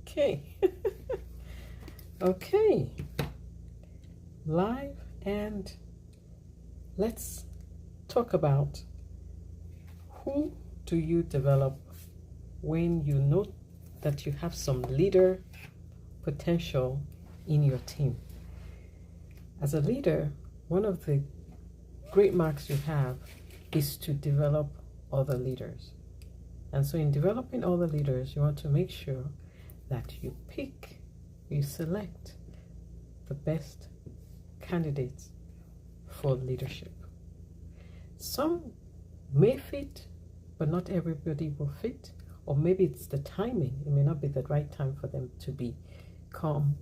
Okay. Okay. Live, and let's talk about who do you develop when you know that you have some leader potential in your team. As a leader, one of the great marks you have is to develop other leaders. And so in developing other leaders, you want to make sure that you select the best candidates for leadership. Some may fit, but not everybody will fit. Or maybe it's the timing. It may not be the right time for them to become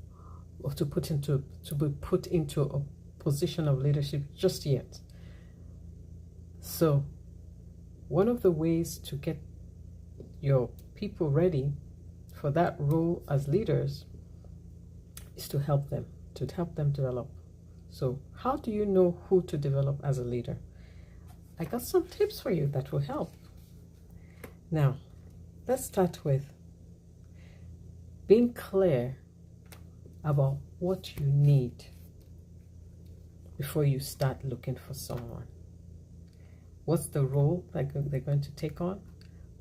or to be put into a position of leadership just yet. So one of the ways to get your people ready for that role as leaders is to help them develop. So how do you know who to develop as a leader? I got some tips for you that will help. Now, let's start with being clear about what you need before you start looking for someone. What's the role that they're going to take on?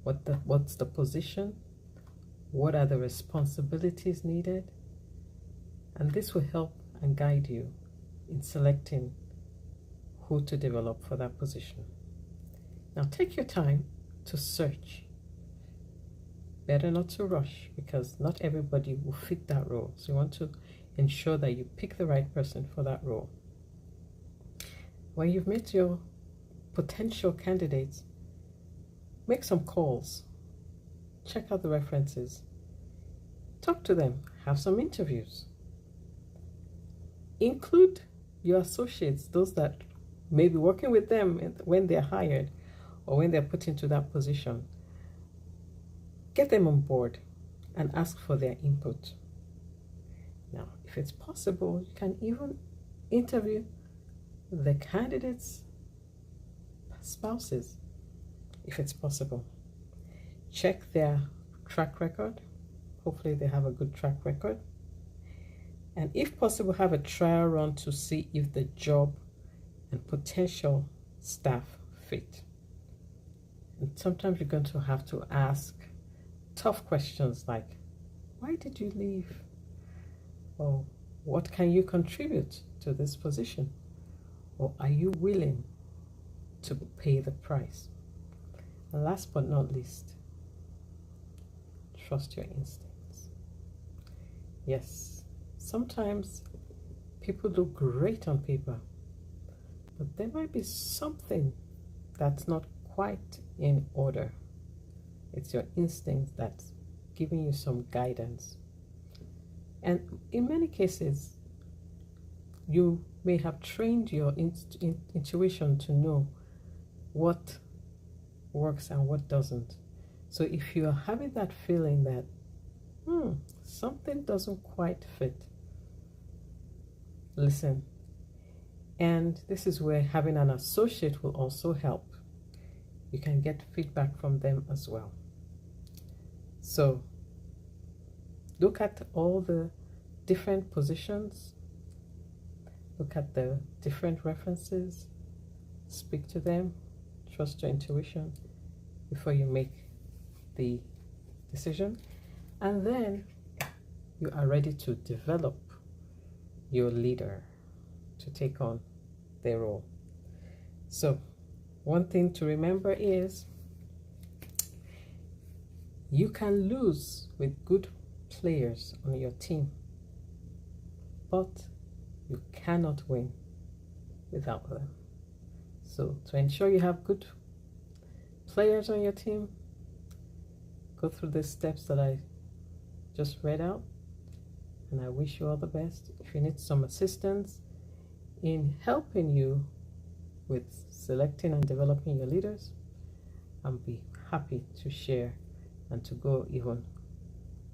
What's the position? What are the responsibilities needed? And this will help and guide you in selecting who to develop for that position. Now take your time to search. Better not to rush, because not everybody will fit that role. So you want to ensure that you pick the right person for that role. When you've met your potential candidates, make some calls. Check out the references. Talk to them. Have some interviews. Include your associates, those that may be working with them when they're hired or when they're put into that position. Get them on board and ask for their input. Now, if it's possible, you can even interview the candidates' spouses, if it's possible. Check their track record. Hopefully they have a good track record. And if possible, have a trial run to see if the job and potential staff fit. And sometimes you're going to have to ask tough questions like, why did you leave? Or what can you contribute to this position? Or are you willing to pay the price? And last but not least, trust your instincts. Yes, sometimes people look great on paper, but there might be something that's not quite in order. It's your instinct that's giving you some guidance. And in many cases, you may have trained your intuition to know what works and what doesn't. So if you are having that feeling that something doesn't quite fit, listen. And this is where having an associate will also help. You can get feedback from them as well. So look at all the different positions, look at the different references, speak to them, trust your intuition before you make the decision, and then you are ready to develop your leader to take on their role. So one thing to remember is you can lose with good players on your team, but you cannot win without them. So to ensure you have good players on your team, go through the steps that I just read out, and I wish you all the best. If you need some assistance in helping you with selecting and developing your leaders, I'll be happy to share and to go even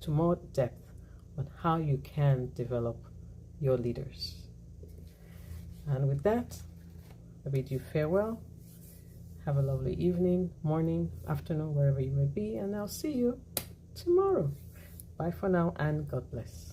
to more depth on how you can develop your leaders. And with that, I bid you farewell. Have a lovely evening, morning, afternoon, wherever you may be, and I'll see you tomorrow. Bye for now and God bless.